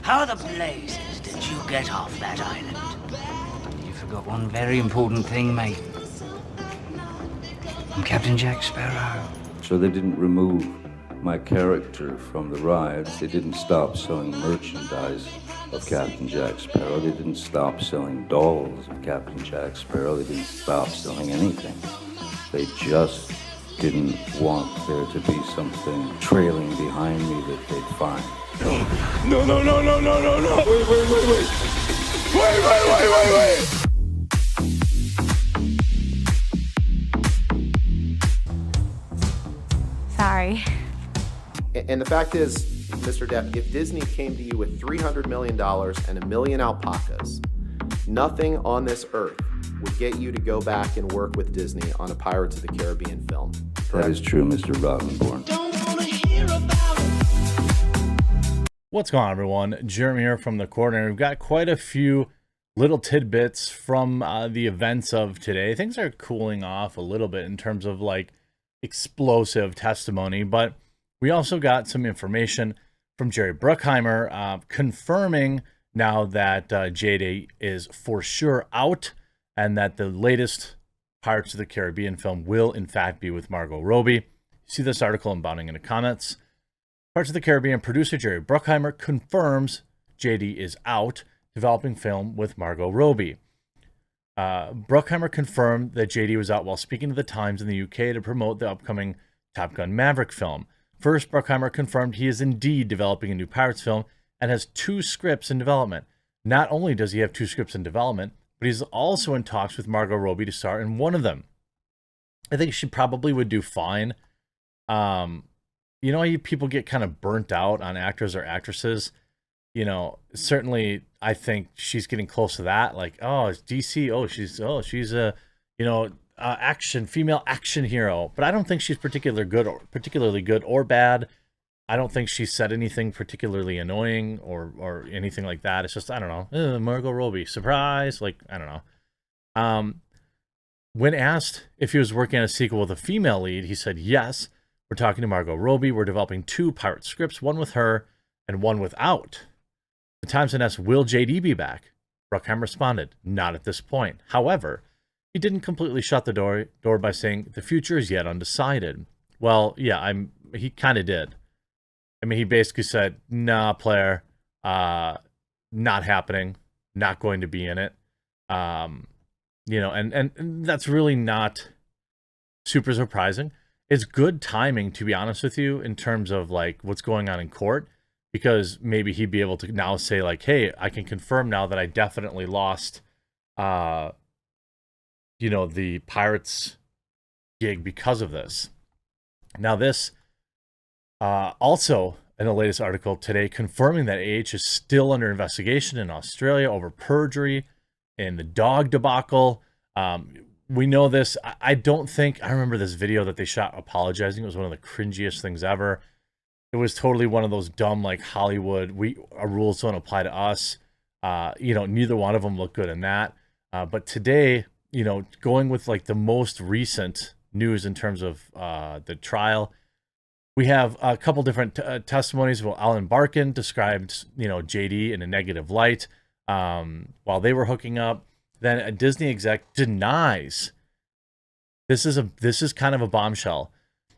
How the blazes did you get off that island? You forgot one very important thing, mate. I'm Captain Jack Sparrow. So they didn't remove my character from the ride. They didn't stop selling merchandise of Captain Jack Sparrow. They didn't stop selling dolls of Captain Jack Sparrow. They didn't stop selling anything. They just didn't want there to be something trailing behind me that they'd find. No. Wait. Wait. Sorry. And the fact is, Mr. Depp, if Disney came to you with $300 million and a million alpacas, nothing on this earth would get you to go back and work with Disney on a Pirates of the Caribbean film. Correct? That is true, Mr. Robinborn. What's going on, everyone? Jeremy here from the corner. We've got quite a few little tidbits from the events of today. Things are cooling off a little bit in terms of like explosive testimony, but we also got some information from Jerry Bruckheimer confirming now that JD is for sure out and that the latest Pirates of the Caribbean film will in fact be with Margot Robbie. See this article inbounding in the comments. Pirates of the Caribbean producer Jerry Bruckheimer confirms JD is out, developing film with Margot Robbie. Bruckheimer confirmed that JD was out while speaking to the Times in the UK to promote the upcoming Top Gun Maverick film. First, Bruckheimer confirmed he is indeed developing a new Pirates film and has 2 scripts in development. Not only does he have 2 scripts in development, but he's also in talks with Margot Robbie to star in one of them. I think she probably would do fine. You know, people get kind of burnt out on actors or actresses. You know, certainly I think she's getting close to that. Like, oh, it's DC. She's a, female action hero. But I don't think she's particularly good or bad. I don't think she said anything particularly annoying or anything like that. It's just, I don't know, Margot Robbie, surprise. Like, I don't know. When asked if he was working on a sequel with a female lead, he said, yes, we're talking to Margot Robbie. We're developing 2 pirate scripts, one with her and one without. The Times then asked, will JD be back? Bruckheimer responded, not at this point. However, he didn't completely shut the door by saying the future is yet undecided. Well, yeah, he kind of did. I mean, he basically said, nah, player, not happening, not going to be in it. And that's really not super surprising. It's good timing, to be honest with you, in terms of like what's going on in court, because maybe he'd be able to now say like, hey, I can confirm now that I definitely lost, the Pirates gig because of this. Now this, also in the latest article today, confirming that AH is still under investigation in Australia over perjury in the dog debacle. We know this. I remember this video that they shot apologizing. It was one of the cringiest things ever. It was totally one of those dumb, like Hollywood, our rules don't apply to us. Neither one of them looked good in that. But today, going with like the most recent news in terms of the trial, we have a couple different testimonies. Well, Alan Barkin described, JD in a negative light while they were hooking up. Then a Disney exec denies. This is kind of a bombshell.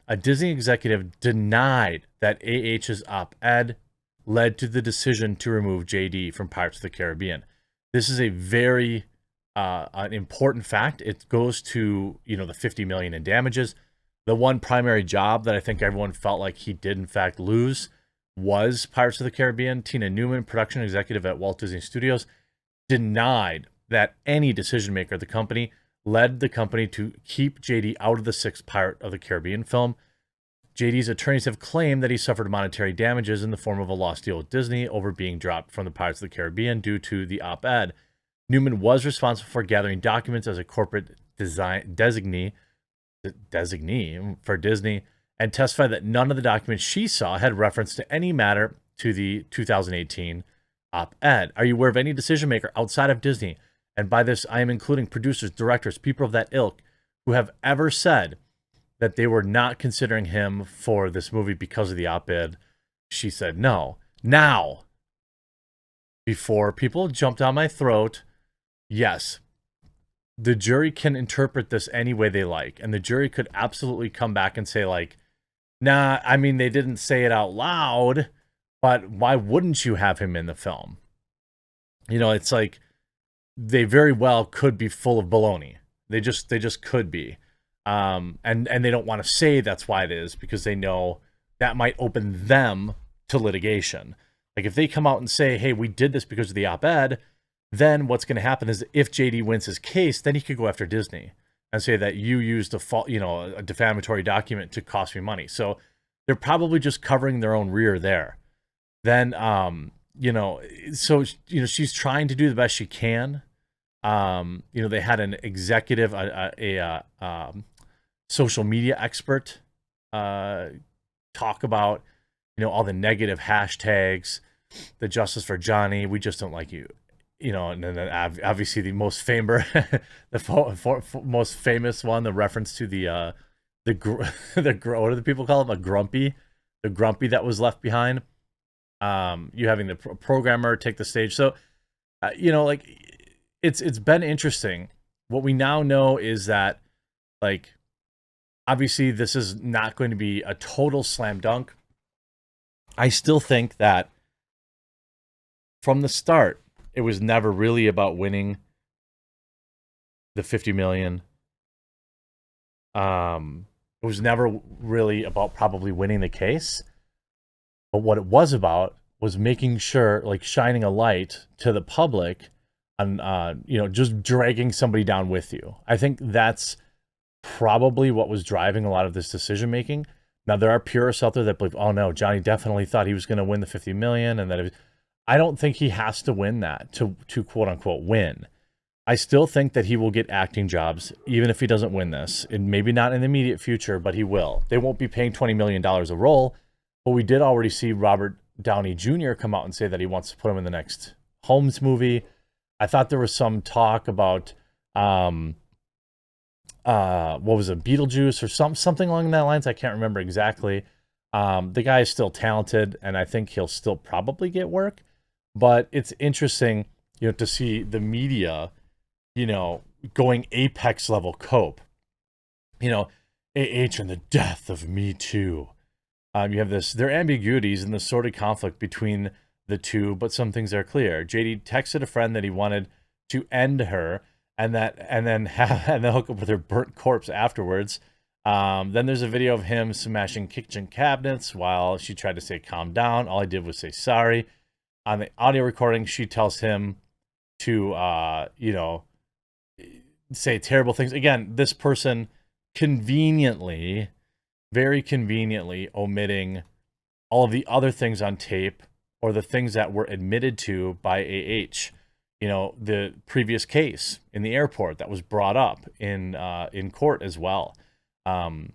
A Disney executive denied that AH's op-ed led to the decision to remove JD from Pirates of the Caribbean. This is a very an important fact. It goes to the $50 million in damages. The one primary job that I think everyone felt like he did in fact lose was Pirates of the Caribbean. Tina Newman, production executive at Walt Disney Studios, denied that any decision maker at the company led the company to keep JD out of the 6th Pirate of the Caribbean film. JD's attorneys have claimed that he suffered monetary damages in the form of a lost deal with Disney over being dropped from the Pirates of the Caribbean due to the op-ed. Newman was responsible for gathering documents as a corporate designee for Disney and testified that none of the documents she saw had reference to any matter to the 2018 op-ed. Are you aware of any decision maker outside of Disney? And by this, I am including producers, directors, people of that ilk who have ever said that they were not considering him for this movie because of the op-ed. She said no. Now, before people jump down my throat. Yes, the jury can interpret this any way they like. And the jury could absolutely come back and say, like, nah, I mean, they didn't say it out loud, but why wouldn't you have him in the film? You know, it's like they very well could be full of baloney. They just could be. And they don't want to say that's why it is, because they know that might open them to litigation. Like if they come out and say, hey, we did this because of the op-ed, then what's going to happen is if JD wins his case, then he could go after Disney and say that you used a defamatory document to cost me money. So they're probably just covering their own rear there. Then, she's trying to do the best she can. They had an executive, social media expert, talk about, all the negative hashtags, the justice for Johnny, we just don't like you. And then obviously the most famous, most famous one, the reference to what do the people call him? The grumpy that was left behind. You having the programmer take the stage. So, it's been interesting. What we now know is that, like, obviously this is not going to be a total slam dunk. I still think that from the start, it was never really about winning the $50 million. It was never really about probably winning the case. But what it was about was making sure, like, shining a light to the public on, just dragging somebody down with you. I think that's probably what was driving a lot of this decision making. Now, there are purists out there that believe, oh no, Johnny definitely thought he was going to win the $50 million, and that it was, I don't think he has to win that to quote unquote win. I still think that he will get acting jobs, even if he doesn't win this, and maybe not in the immediate future, but he will. They won't be paying $20 million a role, but we did already see Robert Downey Jr. come out and say that he wants to put him in the next Holmes movie. I thought there was some talk about, what was it, Beetlejuice or something along that lines. I can't remember exactly. The guy is still talented, and I think he'll still probably get work. But it's interesting, to see the media, going apex level cope. AH and the death of Me Too. You have there are ambiguities in the sordid conflict between the two, but some things are clear. JD texted a friend that he wanted to end her, and then hook up with her burnt corpse afterwards. Then there's a video of him smashing kitchen cabinets while she tried to say calm down. All I did was say sorry. On the audio recording, she tells him to say terrible things. Again, this person very conveniently omitting all of the other things on tape, or the things that were admitted to by AH. The previous case in the airport that was brought up in court as well. And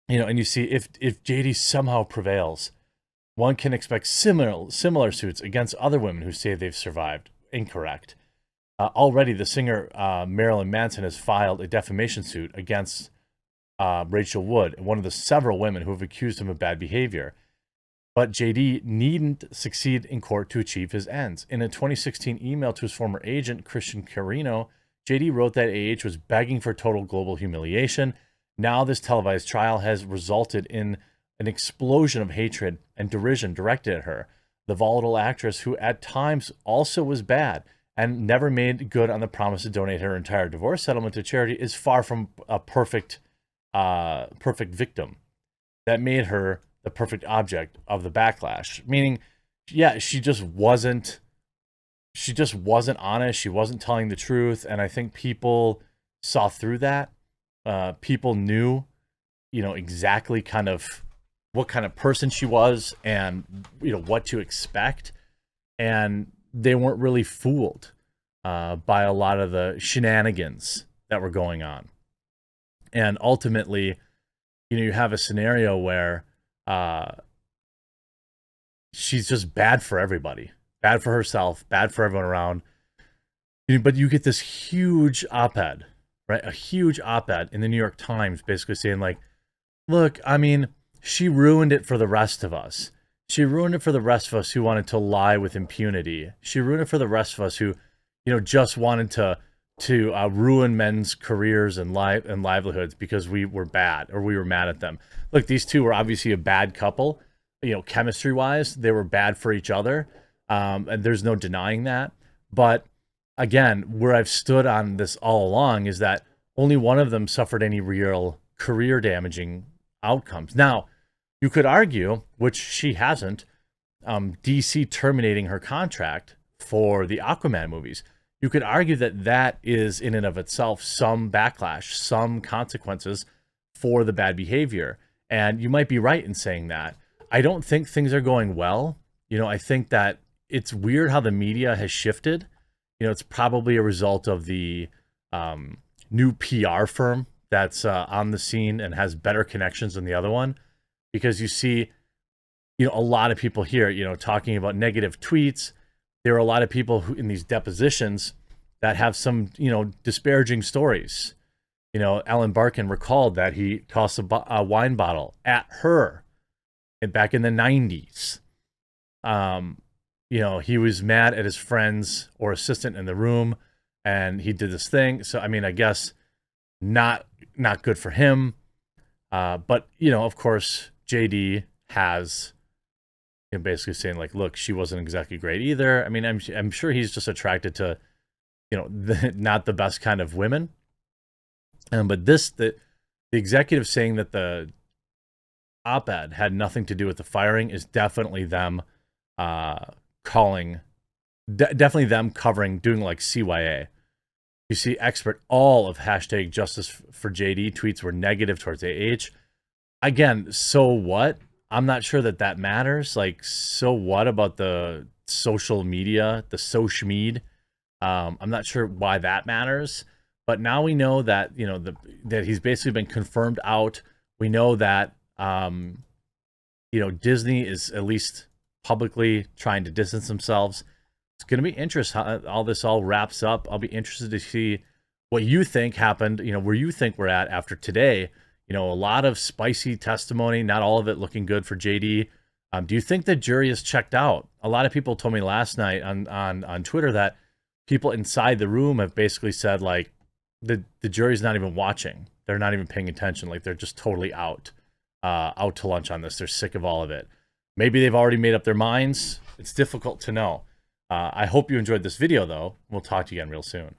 you see if JD somehow prevails, one can expect similar suits against other women who say they've survived. Incorrect. Already, the singer Marilyn Manson has filed a defamation suit against Rachel Wood, one of the several women who have accused him of bad behavior. But JD needn't succeed in court to achieve his ends. In a 2016 email to his former agent, Christian Carino, JD wrote that AH was begging for total global humiliation. Now this televised trial has resulted in an explosion of hatred and derision directed at her. The volatile actress, who at times also was bad and never made good on the promise to donate her entire divorce settlement to charity, is far from a perfect victim. That made her the perfect object of the backlash. Meaning, yeah, she just wasn't honest. She wasn't telling the truth. And I think people saw through that. People knew, exactly kind of what kind of person she was and, what to expect. And they weren't really fooled by a lot of the shenanigans that were going on. And ultimately, you have a scenario where she's just bad for everybody, bad for herself, bad for everyone around. But you get this huge op-ed, right? A huge op-ed in the New York Times basically saying, like, look, I mean, she ruined it for the rest of us. She ruined it for the rest of us who wanted to lie with impunity. She ruined it for the rest of us who, just wanted to ruin men's careers and livelihoods because we were bad or we were mad at them. Look, these two were obviously a bad couple. Chemistry wise, they were bad for each other, and there's no denying that. But again, where I've stood on this all along is that only one of them suffered any real career damaging outcomes. Now, you could argue, which she hasn't, DC terminating her contract for the Aquaman movies. You could argue that that is in and of itself some backlash, some consequences for the bad behavior. And you might be right in saying that. I don't think things are going well. I think that it's weird how the media has shifted. It's probably a result of the new PR firm that's on the scene and has better connections than the other one. Because you see, a lot of people here, talking about negative tweets. There are a lot of people who in these depositions that have some, disparaging stories. Alan Barkin recalled that he tossed a wine bottle at her back in the 90s. He was mad at his friends or assistant in the room, and he did this thing. So, I guess not good for him. But, of course, JD has basically saying like, look, she wasn't exactly great either. I'm sure he's just attracted to, not the best kind of women. But the executive saying that the op-ed had nothing to do with the firing is definitely them definitely them covering, doing like CYA. You see, expert, all of hashtag justice for JD tweets were negative towards AH. Again, so what? I'm not sure that matters. Like, so what about the social media, the social med? I'm not sure why that matters. But now we know that, that he's basically been confirmed out. We know that, Disney is at least publicly trying to distance themselves. It's going to be interesting how all this all wraps up. I'll be interested to see what you think happened, where you think we're at after today. A lot of spicy testimony, not all of it looking good for JD. Do you think the jury is checked out? A lot of people told me last night on Twitter that people inside the room have basically said, like, the jury's not even watching. They're not even paying attention. Like, they're just totally out to lunch on this. They're sick of all of it. Maybe they've already made up their minds. It's difficult to know. I hope you enjoyed this video, though. We'll talk to you again real soon.